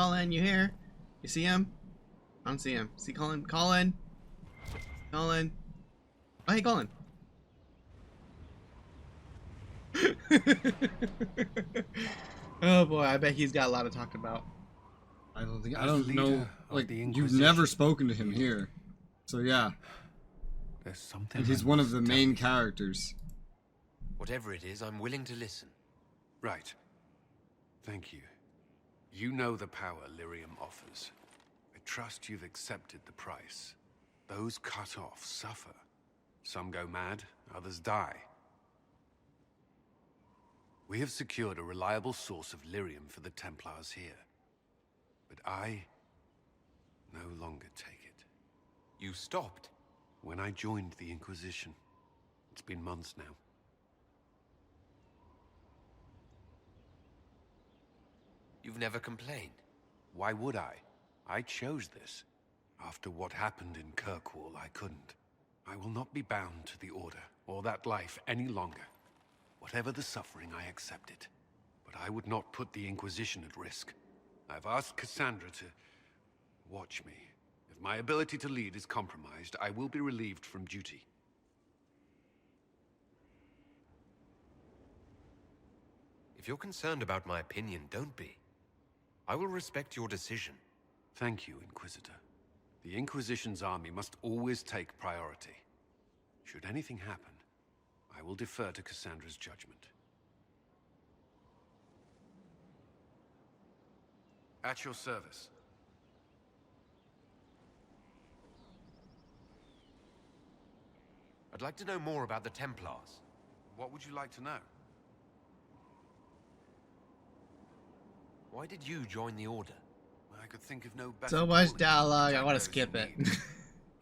Colin, you here? You see him? I don't see him. See Colin? Colin? Colin? Oh, hey, Colin. Oh boy, I bet he's got a lot to talk about. I don't know. Like, you've never spoken to him here. So yeah. There's something. And he's one of the main characters. Whatever it is, I'm willing to listen. Right. Thank you. You know the power Lyrium offers. I trust you've accepted the price. Those cut off suffer. Some go mad, others die. We have secured a reliable source of lyrium for the Templars here. But I no longer take it. You stopped? When I joined the Inquisition. It's been months now. You've never complained? Why would I? I chose this. After what happened in Kirkwall, I couldn't. I will not be bound to the Order, or that life any longer. Whatever the suffering, I accept it. But I would not put the Inquisition at risk. I've asked Cassandra to watch me. If my ability to lead is compromised, I will be relieved from duty. If you're concerned about my opinion, don't be. I will respect your decision. Thank you, Inquisitor. The Inquisition's army must always take priority. Should anything happen, I will defer to Cassandra's judgment. At your service. I'd like to know more about the Templars. What would you like to know? Why did you join the Order? I could think of no better. So much calling dialogue, to I want to those skip in it. need.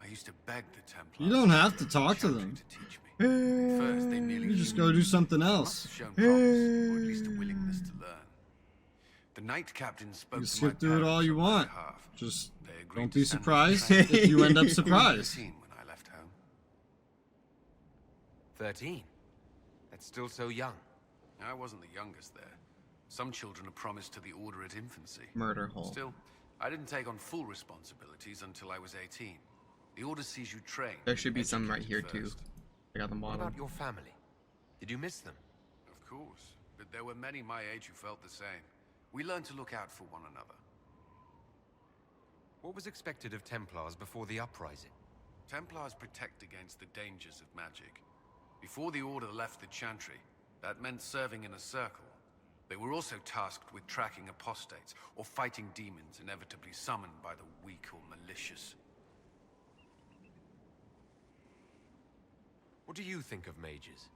I used to beg the Templars. You don't have to talk to them. To teach me. First, they merely You just go do something must else. have shown promise, or at least a willingness to learn. The Knight Captain spoke You to skip my through it all parents you on my want. behalf. Just They agreed don't to be send me surprised to if you end up surprised. 13 when I left home. 13? That's still so young. I wasn't the youngest there. Some children are promised to the Order at infancy. Murder hole. Still, I didn't take on full responsibilities until I was 18. The Order sees you trained. There should be some right here educated too. first. I got the What bottom. about your family? Did you miss them? Of course, but there were many my age who felt the same. We learned to look out for one another. What was expected of Templars before the uprising? Templars protect against the dangers of magic. Before the Order left the Chantry, that meant serving in a circle. They were also tasked with tracking apostates, or fighting demons inevitably summoned by the weak or malicious. What do you think of mages?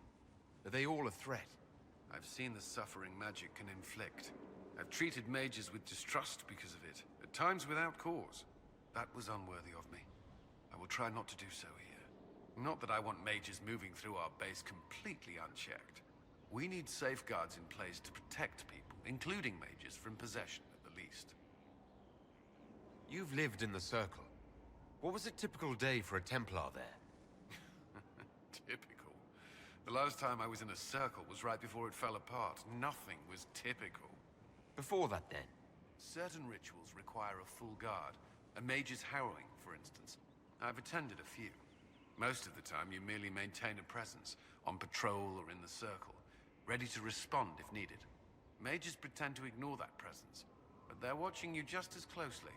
Are they all a threat? I've seen the suffering magic can inflict. I've treated mages with distrust because of it, at times without cause. That was unworthy of me. I will try not to do so here. Not that I want mages moving through our base completely unchecked. We need safeguards in place to protect people, including mages, from possession at the least. You've lived in the Circle. What was a typical day for a Templar there? Typical. The last time I was in a circle was right before it fell apart. Nothing was typical. Before that, then? Certain rituals require a full guard. A mage's harrowing, for instance. I've attended a few. Most of the time, you merely maintain a presence, on patrol or in the circle, ready to respond if needed. Mages pretend to ignore that presence, but they're watching you just as closely.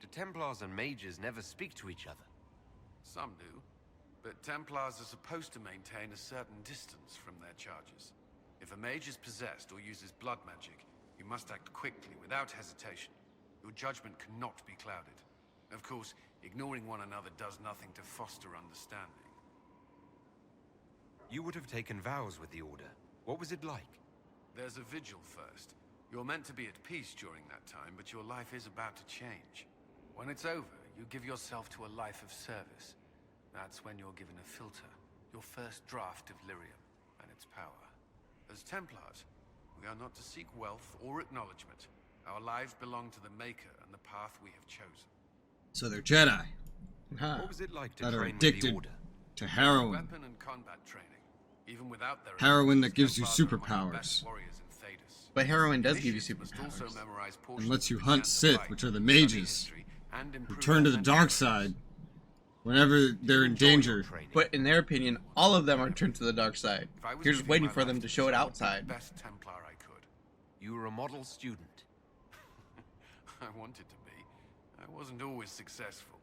Do Templars and mages never speak to each other? Some do, but Templars are supposed to maintain a certain distance from their charges. If a mage is possessed or uses blood magic, you must act quickly, without hesitation. Your judgment cannot be clouded. Of course, ignoring one another does nothing to foster understanding. You would have taken vows with the Order. What was it like? There's a vigil first. You're meant to be at peace during that time, but your life is about to change. When it's over, you give yourself to a life of service. That's when you're given a filter, your first draft of lyrium and its power. As Templars, we are not to seek wealth or acknowledgement. Our lives belong to the Maker and the path we have chosen. So they're Jedi Huh. What was it like to that are train with the addicted Order? to heroin. Weapon and combat training. Even without their Heroin that abilities, gives you Templars are among the superpowers. best warriors in Thedas. But heroin does give you Must also superpowers. memorize And portions lets you of the hunt Chant of Sith, Light, which are the study mages. history, and improve Return to the their dark mental side whenever they're in Enjoy your danger. training. But in their opinion, all of them are turned to the dark side. If I was You're just living waiting my for them life to to show it I would be the outside. best Templar I could. You were a model student. I wanted to be. I wasn't always successful.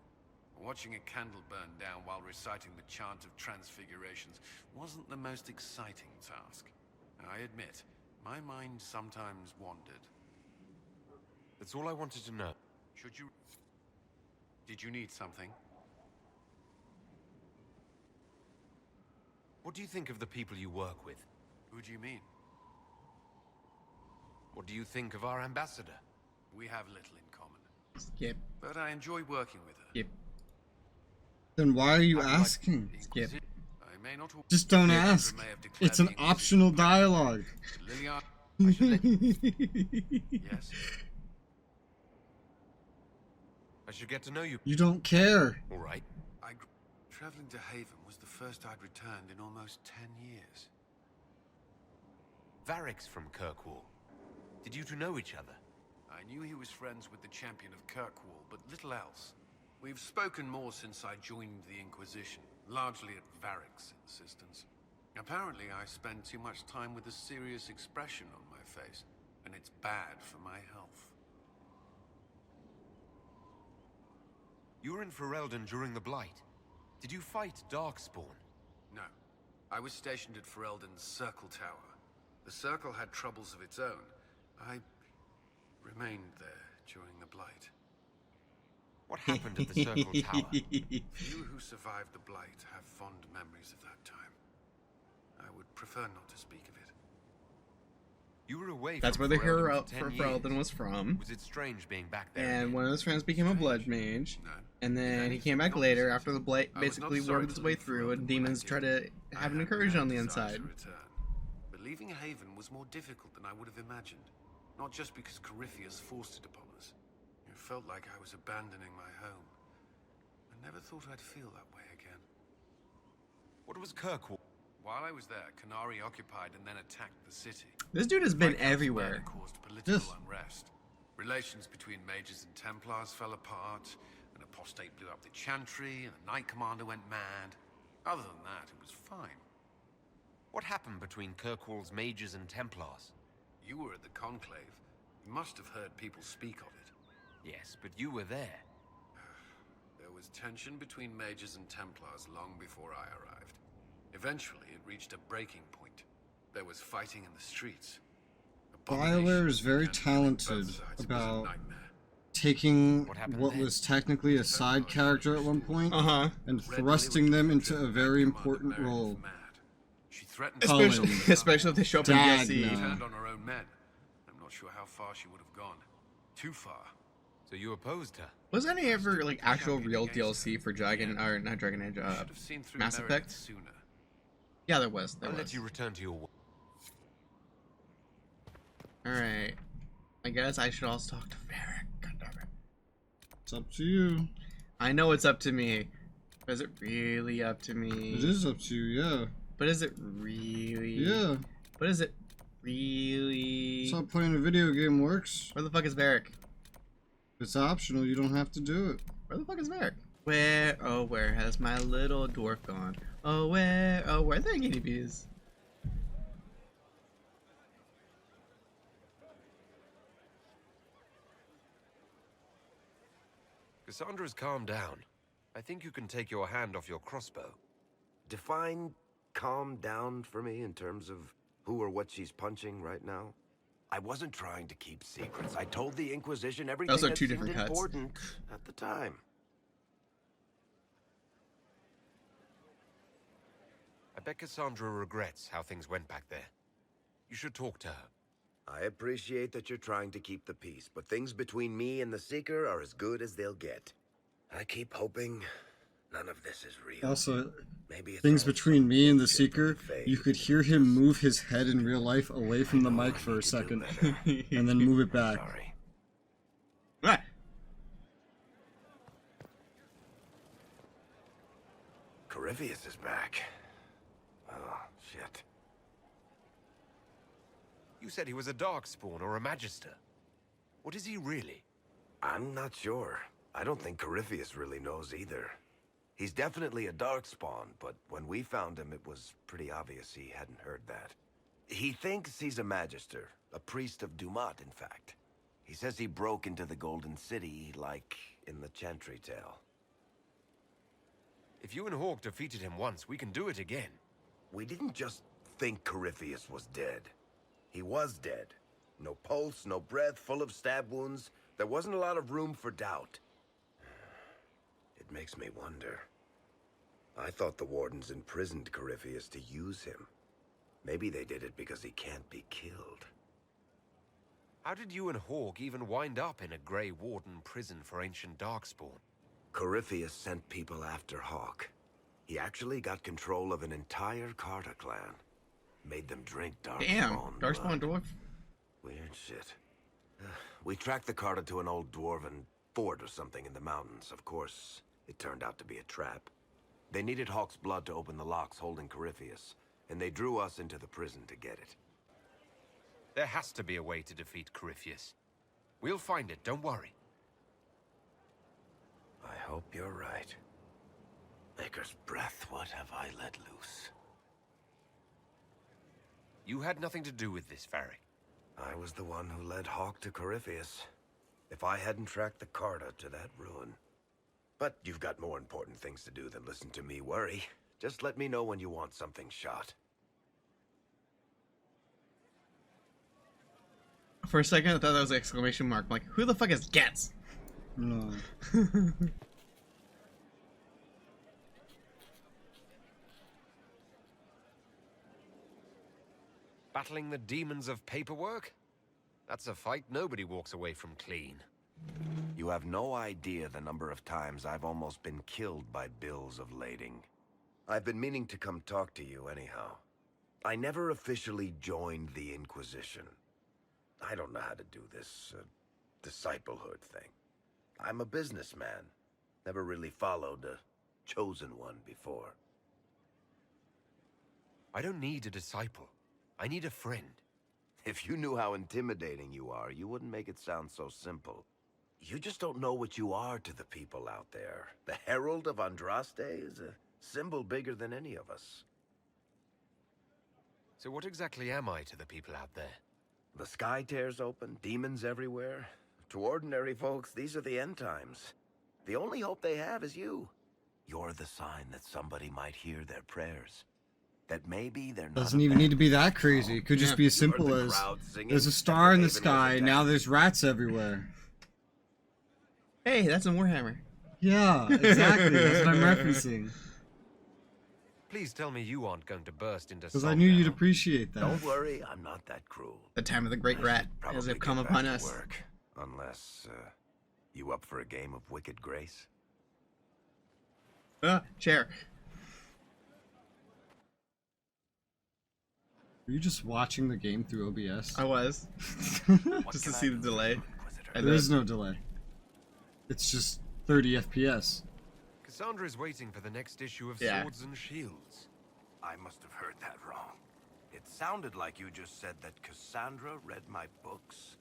Watching a candle burn down while reciting the chant of transfigurations wasn't the most exciting task. I admit, my mind sometimes wandered. That's all I wanted to know. Should you... Did you need something? What do you think of the people you work with? Who do you mean? What do you think of our ambassador? We have little in common. Skip. But I enjoy working with her. Skip. Then why are you I like asking? the Skip. Inquisition. I may not... Just don't Sandra ask. may have declared It's an the Inquisition optional dialogue. Liliana, I should let you... Yes? I should get to know you. You don't care. All right. Traveling to Haven was the first I'd returned in almost 10 years. Varric's from Kirkwall. Did you two know each other? I knew he was friends with the champion of Kirkwall, but little else. We've spoken more since I joined the Inquisition, largely at Varric's insistence. Apparently, I spend too much time with a serious expression on my face, and it's bad for my health. You were in Ferelden during the Blight. Did you fight Darkspawn? No. I was stationed at Ferelden's Circle Tower. The Circle had troubles of its own. I remained there during the Blight. What happened at the Circle Tower? Few who survived the Blight have fond memories of that time. I would prefer not to speak of it. You were away That's from where the hero Ferelden for 10 for years. Ferelden was from. Was it strange being back there? And again? one of his friends became a blood mage. No. And then he anything, came back not later business. after the Blight I was basically not sorry wormed its to way leave through Ferelden and when demons I try did. to I have an had incursion no on the desire inside. to return. But leaving Haven was more difficult than I would have imagined. Not just because Corypheus forced it upon us. It felt like I was abandoning my home. I never thought I'd feel that way again. What was Kirkwall? While I was there, Canary occupied and then attacked the city. This dude has been Viscount's everywhere. murder caused political Yes. unrest. Relations between mages and Templars fell apart. An apostate blew up the Chantry, and the Knight Commander went mad. Other than that, it was fine. What happened between Kirkwall's mages and Templars? You were at the Conclave. You must have heard people speak of it. Yes, but you were there. There was tension between mages and Templars long before I arrived. Eventually, it reached a breaking point. There was fighting in the streets. BioWare is very Abominations began on both talented sides. It was a about nightmare. taking What happened what then? was technically a side character at one point Uh-huh. and Red thrusting Lily them was into a driven very back, Commander important Merrick role. was mad. She threatened Especially- to- Especially if they show up in Dag, DLC. no. She turned on her own men. I'm not sure how far she would have gone. Too far. So you opposed her? Was any ever like actual real DLC for Dragon or not Dragon Age? I should have seen through Mass Meredith Effect? sooner. Yeah, there was. There I'll was. let you return to your work. All right. I guess I should also talk to Varric. God damn it. It's up to you. I know it's up to me. But is it really up to me? It is up to you, yeah. But is it really? Yeah. But is it really? That's how playing a video game works. Where the fuck is Varric? It's optional, you don't have to do it. Where the fuck is Varric? Where, oh, where has my little dwarf gone? Oh, where are the guinea bees? Cassandra's calmed down. I think you can take your hand off your crossbow. Define calm down for me in terms of who or what she's punching right now. I wasn't trying to keep secrets. I told the Inquisition everything Those are that two seemed different cuts. important at the time. I bet Cassandra regrets how things went back there. You should talk to her. I appreciate that you're trying to keep the peace, but things between me and the Seeker are as good as they'll get. I keep hoping none of this is real. Also, Maybe it's things all between some me and the bullshit from Seeker, Fae. you could hear him move his head in real life away from the mic for a second, and then move it back. Sorry. Ah, Corypheus is back. Oh, shit. You said he was a Darkspawn or a Magister. What is he really? I'm not sure. I don't think Corypheus really knows either. He's definitely a Darkspawn, but when we found him, it was pretty obvious he hadn't heard that. He thinks he's a Magister, a priest of Dumat, in fact. He says he broke into the Golden City, like in the Chantry tale. If you and Hawk defeated him once, we can do it again. We didn't just think Corypheus was dead. He was dead. No pulse, no breath, full of stab wounds. There wasn't a lot of room for doubt. It makes me wonder. I thought the Wardens imprisoned Corypheus to use him. Maybe they did it because he can't be killed. How did you and Hawk even wind up in a Grey Warden prison for ancient Darkspawn? Corypheus sent people after Hawk. He actually got control of an entire Carter clan. Made them drink Darkspawn. Damn, Darkspawn dwarf. Weird shit. We tracked the Carter to an old dwarven fort or something in the mountains. Of course, it turned out to be a trap. They needed Hawk's blood to open the locks holding Corypheus, and they drew us into the prison to get it. There has to be a way to defeat Corypheus. We'll find it, don't worry. I hope you're right. Maker's breath, what have I let loose? You had nothing to do with this, Varric. I was the one who led Hawk to Corypheus. If I hadn't tracked the Carter to that ruin. But you've got more important things to do than listen to me worry. Just let me know when you want something shot. For a second, I thought that was an exclamation mark. I'm like, who the fuck is Getz? No. Battling the demons of paperwork? That's a fight nobody walks away from clean. You have no idea the number of times I've almost been killed by bills of lading. I've been meaning to come talk to you anyhow. I never officially joined the Inquisition. I don't know how to do this disciplehood thing. I'm a businessman. Never really followed a chosen one before. I don't need a disciple. I need a friend. If you knew how intimidating you are, you wouldn't make it sound so simple. You just don't know what you are to the people out there. The Herald of Andraste is a symbol bigger than any of us. So what exactly am I to the people out there? The sky tears open, demons everywhere. To ordinary folks, these are the end times. The only hope they have is you. You're the sign that somebody might hear their prayers. That maybe they're not. Doesn't even need to be that crazy. It could just be as simple as there's a star in the sky, now there's rats everywhere. Hey, that's in Warhammer. Yeah, exactly. That's what I'm referencing. Please tell me you aren't going to burst into Because song I knew now. you'd appreciate that. Don't worry, I'm not that cruel. The time of the great rat has Probably come get upon back us. to work, unless, you up for a game of Wicked Grace? Chair. Were you just watching the game through OBS? I was. Just to see the delay. There is no delay. It's just 30 FPS. Cassandra is waiting for the next issue of Yeah. Swords and Shields. I must have heard that wrong. It sounded like you just said that Cassandra read my books.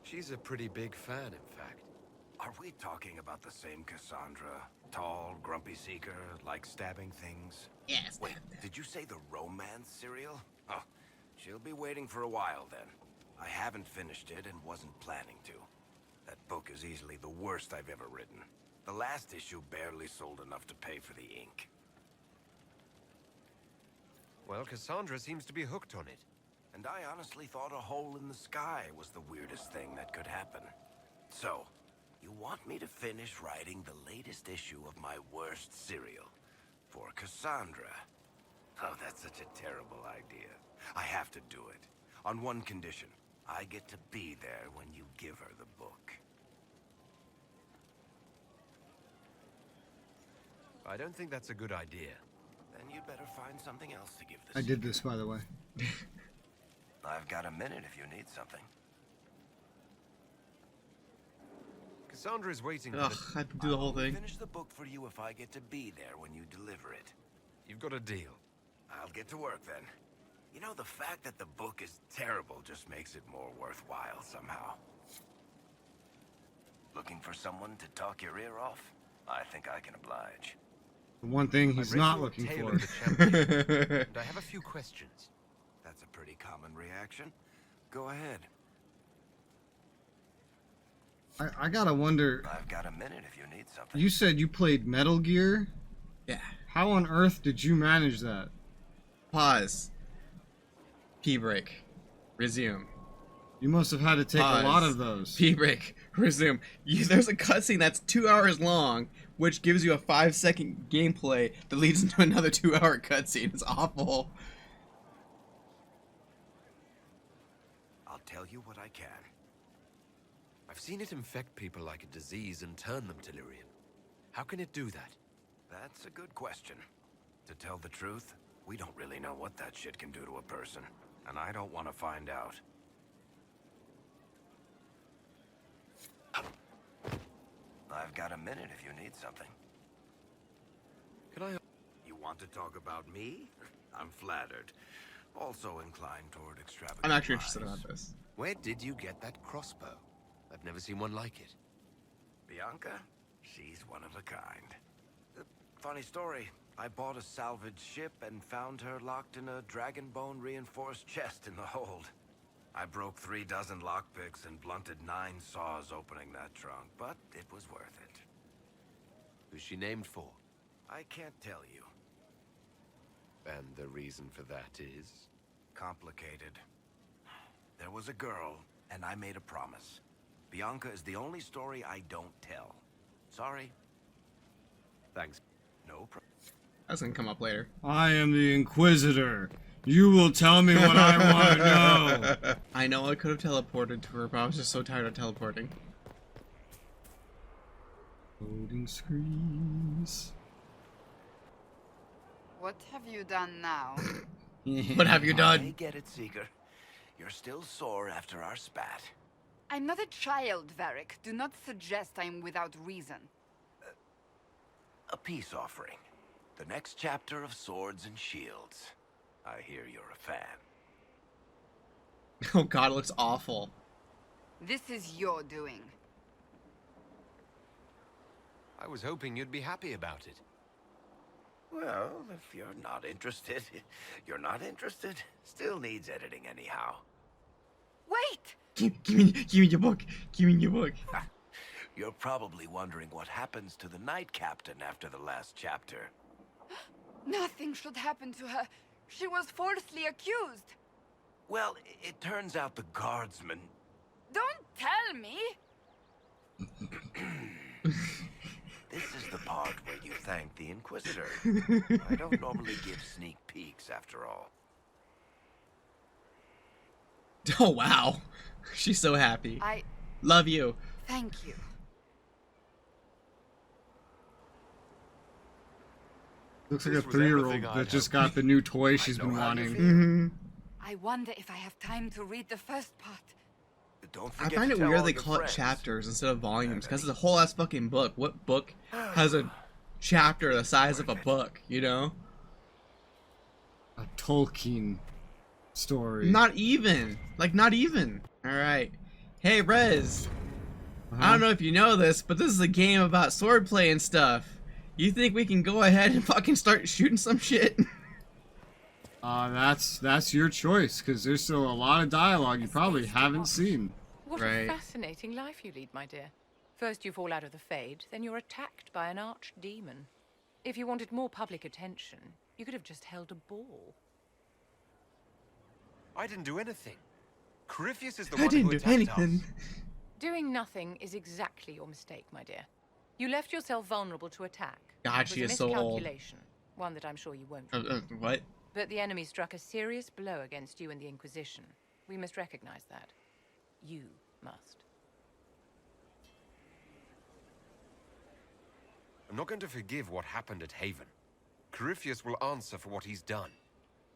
She's a pretty big fan, in fact. Are we talking about the same Cassandra? Tall, grumpy seeker, like stabbing things? Yes. Wait, did you say the romance serial? Oh, she'll be waiting for a while then. I haven't finished it and wasn't planning to. That book is easily the worst I've ever written. The last issue barely sold enough to pay for the ink. Well, Cassandra seems to be hooked on it. And I honestly thought a hole in the sky was the weirdest thing that could happen. So, you want me to finish writing the latest issue of my worst serial for Cassandra? Oh, that's such a terrible idea. I have to do it. On one condition. I get to be there when you give her the book. I don't think that's a good idea. Then you'd better find something else to give this. I did this, by the way. I've got a minute if you need something. Cassandra is waiting Ugh, for I have to do the whole thing. Finish the book for you if I get to be there when you deliver it. You've got a deal. I'll get to work then. You know, the fact that the book is terrible just makes it more worthwhile somehow. Looking for someone to talk your ear off? I think I can oblige. The one thing he's not your looking tale for. of the champion, and I have a few questions. That's a pretty common reaction. Go ahead. I gotta wonder. I've got a minute if you need something. You said you played Metal Gear? Yeah. How on earth did you manage that? Pause. P break. Resume. You must have had to take Pause. a lot of those. P break. Resume. There's a cutscene that's 2 hours long, which gives you a 5-second gameplay that leads into another 2-hour cutscene. It's awful. I'll tell you what I can. I've seen it infect people like a disease and turn them Telurian. How can it do that? That's a good question. To tell the truth, we don't really know what that shit can do to a person, and I don't want to find out. I've got a minute if you need something. Can I... You want to talk about me? I'm flattered. Also inclined toward extravagant I'm actually interested lies. about this. Where did you get that crossbow? I've never seen one like it. Bianca? She's one of a kind. Funny story. I bought a salvaged ship and found her locked in a dragon bone reinforced chest in the hold. I broke 3 dozen lockpicks and blunted 9 saws opening that trunk, but it was worth it. Who's she named for? I can't tell you. And the reason for that is? Complicated. There was a girl, and I made a promise. Bianca is the only story I don't tell. Sorry. Thanks. No problem. That's gonna come up later. I am the Inquisitor. You will tell me what I want to know. I know I could have teleported to her, but I was just so tired of teleporting. Loading screens. What have you done now? What have you I done? get it, Seeker. You're still sore after our spat. I'm not a child, Varric. Do not suggest I'm without reason. A peace offering. The next chapter of Swords and Shields. I hear you're a fan. Oh god, it looks awful. This is your doing. I was hoping you'd be happy about it. Well, if you're not interested, you're not interested. Still needs editing anyhow. Wait! Give me your book. Give me your book. You're probably wondering what happens to the Knight Captain after the last chapter. Nothing should happen to her. She was falsely accused. Well, it turns out the guardsman... Don't tell me! This is the part where you thank the Inquisitor. I don't normally give sneak peeks, after all. Oh wow. She's so happy. Love you. Thank you. Looks like a This was 3-year-old everything I'd that just hoped. got the new toy she's know been how you wanting. feel. Mm-hmm. I wonder if I have time to read the first part. Don't I forget find to it tell weird all they your call it friends. chapters instead of volumes, because it's a whole ass fucking book. What book has a chapter the size of a book, you know? A Tolkien story. Not even. Like, not even. Alright. Hey, Rez. I don't know if you know this, but this is a game about swordplay and stuff. You think we can go ahead and fucking start shooting some shit? That's your choice, because there's still a lot of dialogue you probably haven't seen. What Right. a fascinating life you lead, my dear. First you fall out of the Fade, then you're attacked by an archdemon. If you wanted more public attention, you could have just held a ball. I didn't do anything. Corypheus is the I one didn't who do attacked anything. us. Doing nothing is exactly your mistake, my dear. You left yourself vulnerable to attack. God, It was she a is so old. miscalculation, one that I'm sure you won't regret. What? But the enemy struck a serious blow against you and the Inquisition. We must recognize that. You must. I'm not going to forgive what happened at Haven. Corypheus will answer for what he's done.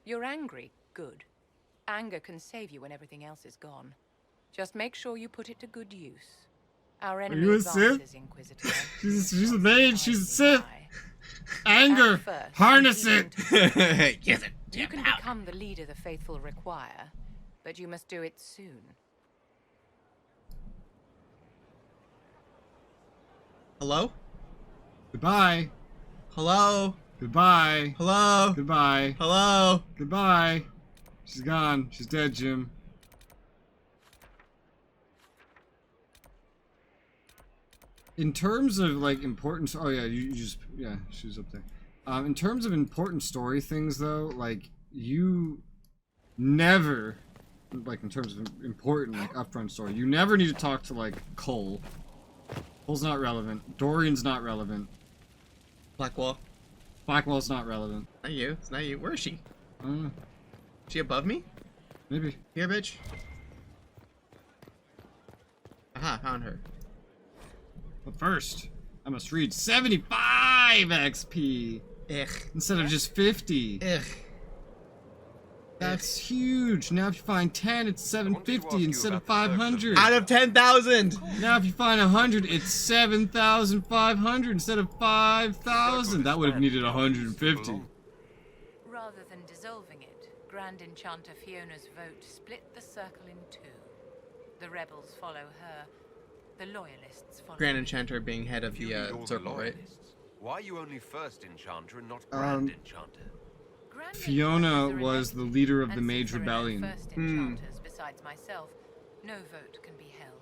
You're angry. Good. Anger can save you when everything else is gone. Just make sure you put it to good use. Our enemy you a Sith? advances, Inquisitor. She's a mage, she's a Sith. Act Anger! first, Harness and it! Yes, it. goddamn You can powder. become the leader the faithful require, but you must do it soon. Hello? Goodbye. Hello? Goodbye. Hello? Goodbye. Hello? Goodbye. She's gone. She's dead, Jim. In terms of like importance, oh yeah, you just she was up there. In terms of important story things though, like you never, like in terms of important like upfront story, you never need to talk to like Cole. Cole's not relevant. Dorian's not relevant. Blackwall. Blackwall's not relevant. Not you. It's not you. Where is she? I don't know. Is she above me? Maybe. Here, bitch. Aha, found her. But first, I must read 75 XP Ugh. instead of just 50. Ugh. That's huge. Now if you find 10, it's 750 instead of 500. Out of 10,000! Now if you find 100, it's 7,500 instead of 5,000. That would have needed 150. Rather than dissolving it, Grand Enchanter Fiona's vote split the circle in two. The rebels follow her. The loyalists follow Grand Enchanter being head of You the need all the circle, right? loyalists. Why are you only First Enchanter and not Grand Enchanter? Grand Fiona Enchanters are was the elected, leader of the and Mage since there are no Rebellion. First Enchanters besides myself, no vote can be held.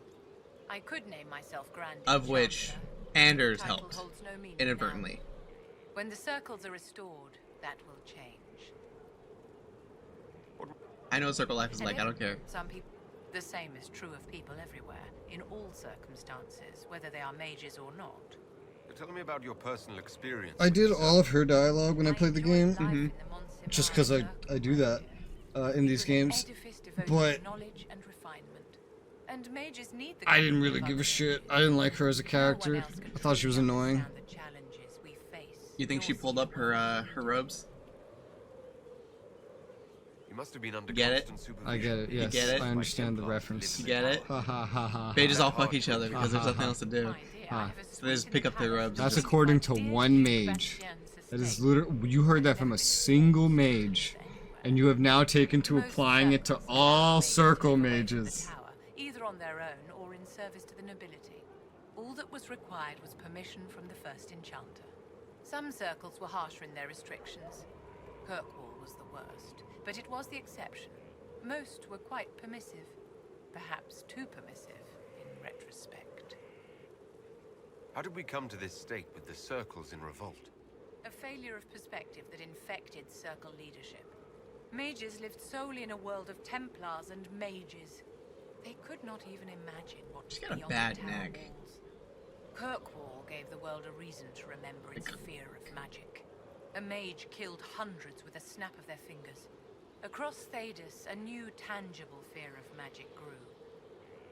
I could name myself Grand Of which Enchanter. Anders Title helped. holds no meaning Inadvertently. now. When the circles are restored, that will change. I know what circle life is like, I don't care. Some people. The same is true of people everywhere, in all circumstances, whether they are mages or not. Tell me about your personal experience. I with did the all of her dialogue when I played the enjoyed game. life in the Monsignor Just because I do that in It these was an games. edifice devoted But to knowledge and refinement. And mages need the I didn't company really of give a others. shit. I didn't like her as a No one character. else can I thought she was truly annoying. understand the challenges we face, You think she nor pulled see up her robes? You must have been under Get it? constant supervision. I get it, yes. get it? I understand the reference. You get it? Ha ha ha ha. They just all fuck each other because there's nothing else to do. My dear, I Huh. have a So they just suite in pick the up their palace robes. That's which according my to dear one Duke mage. Bastian's That is estate. literally, you heard that from a single mage, and you have now taken to Most applying it to circles allow all mages to circle live away from the mages. tower, either on their own or in service to the nobility. All that was required was permission from the First Enchanter. Some circles were harsher in their restrictions. Kirkwall was the worst, but it was the exception. Most were quite permissive, perhaps too permissive in retrospect. How did we come to this state with the circles in revolt? A failure of perspective that infected circle leadership. Mages lived solely in a world of Templars and mages. They could not even imagine what was She's got a beyond bad the tower neck. walls. Kirkwall gave the world a reason to remember its fear of magic. A mage killed hundreds with a snap of their fingers. Across Thedas, a new tangible fear of magic grew.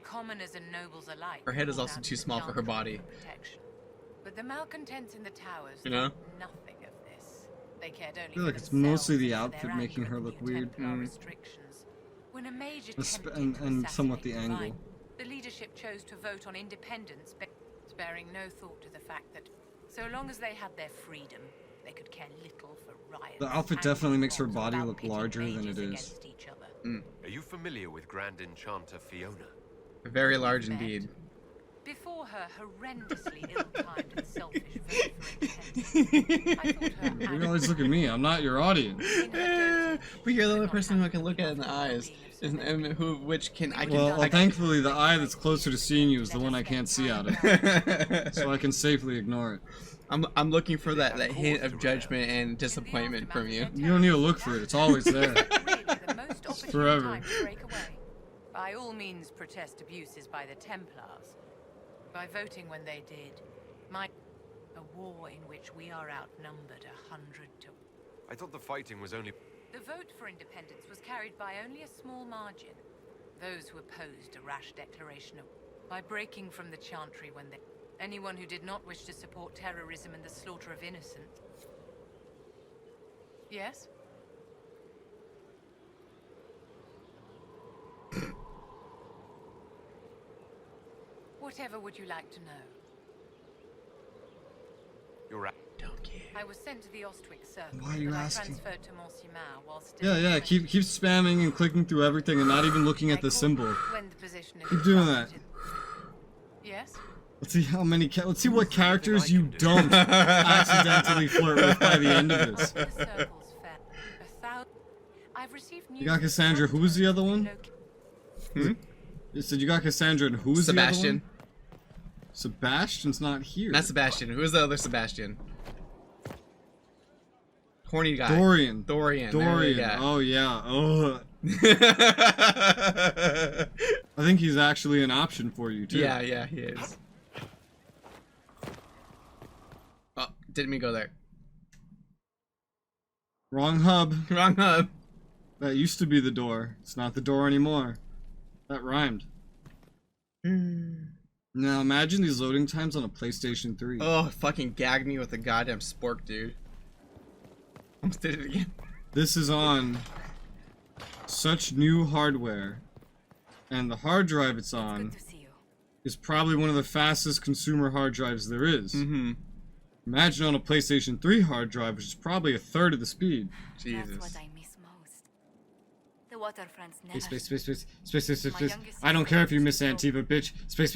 Commoners and nobles alike. Her head is called also out too to the small for her Chandra body. protection. But the malcontents in the towers You know? thought nothing of this. They cared only I feel for like it's mostly the themselves and for outfit their making anger her at the look new weird. Templar restrictions. When a mage attempted And to somewhat the assassinate angle. the leadership chose to vote on independence, sparing no thought to the fact that so long as they had their freedom, they could care little for riots. The outfit and definitely makes her wars body about look pitting larger than mages it is. against each other. Are you familiar with Grand Enchanter Fiona? Very large Met. indeed. Before her horrendously ill-timed and selfish vote for independence, I thought her You always look at me. I'm not your audience. But you're the only person who I can look at in the eyes. And which can I can. Well, I can thankfully, the eye that's closer to seeing you is the one I can't see out of, so I can safely ignore it. I'm looking for that hint of judgment and disappointment from you. You don't need to look for it. It's always there. really the most opportune forever. time to break away. By all means, protest abuses by the Templars. By voting when they did, a war in which we are outnumbered 100 to. I thought the fighting was only... The vote for independence was carried by only a small margin. Those who opposed a rash declaration of by breaking from the Chantry when they anyone who did not wish to support terrorism and the slaughter of innocents. Yes? Whatever would you like to know? You're right. Don't care. I was sent to the Ostwick Circle, Why are you but asking? I transferred to Monsignor while still... Yeah, keep spamming and clicking through everything and not even looking at the symbol. When the position is Keep doing that. trusted. Yes? Let's see how many. Let's see what characters you don't accidentally flirt with by the end of this. The circle's fair. I've received You got Cassandra. Who was the other one? Hmm? You said you got Cassandra, and who was the other Sebastian. one? Sebastian's not here. Not Sebastian. Who's the other Sebastian? Horny guy. Dorian. Dorian. Oh yeah. Oh. I think he's actually an option for you too. Yeah, he is. Oh, didn't mean to go there. Wrong hub. Wrong hub. That used to be the door. It's not the door anymore. That rhymed. Now imagine these loading times on a PlayStation 3. Oh, fucking gagged me with a goddamn spork, dude. Almost did it again. This is on such new hardware, and the hard drive it's on is probably one of the fastest consumer hard drives there is. Mm-hmm. Imagine on a PlayStation 3 hard drive, which is probably a third of the speed. Jesus. That's what I miss most. The waterfronts never. Space. I don't care if you miss Antiva, bitch. Space.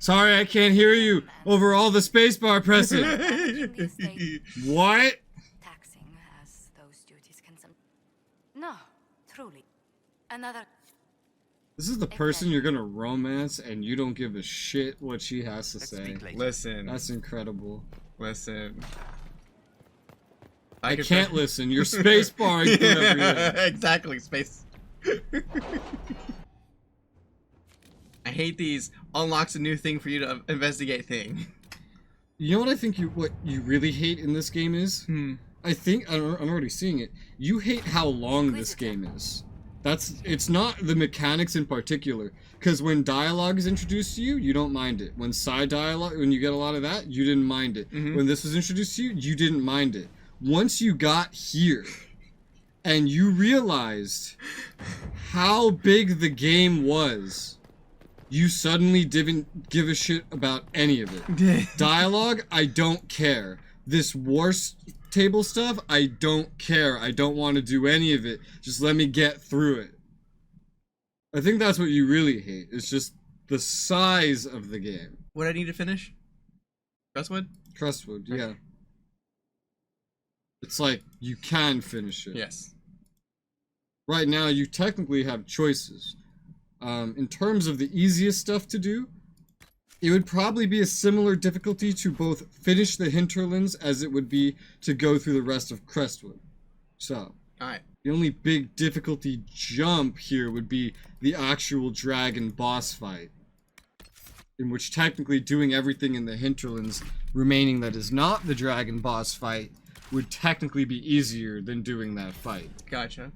Sorry, I can't hear you over all the spacebar pressing. What? Taxing as those duties can No, truly. Another. This is the person you're gonna romance, and you don't give a shit what she has to say. Listen. That's incredible. Listen. I can't listen. You're spacebarring through everything. Exactly, space. I hate these unlocks a new thing for you to investigate thing. You know what I think what you really hate in this game is? I think I'm already seeing it. You hate how long this game is. It's not the mechanics in particular, because when dialogue is introduced to you, you don't mind it. When side dialogue, when you get a lot of that, you didn't mind it. When this was introduced to you, you didn't mind it. Once you got here, and you realized how big the game was, you suddenly didn't give a shit about any of it. Dialogue, I don't care. This war table stuff, I don't care. I don't want to do any of it. Just let me get through it. I think that's what you really hate. It's just the size of the game. What I need to finish? Crestwood? Crestwood, yeah. It's like, you can finish it. Yes. Right now, you technically have choices. In terms of the easiest stuff to do, it would probably be a similar difficulty to both finish the hinterlands as it would be to go through the rest of Crestwood. So, Alright. the only big difficulty jump here would be the actual dragon boss fight, in which technically doing everything in the hinterlands remaining that is not the dragon boss fight would technically be easier than doing that fight. Gotcha.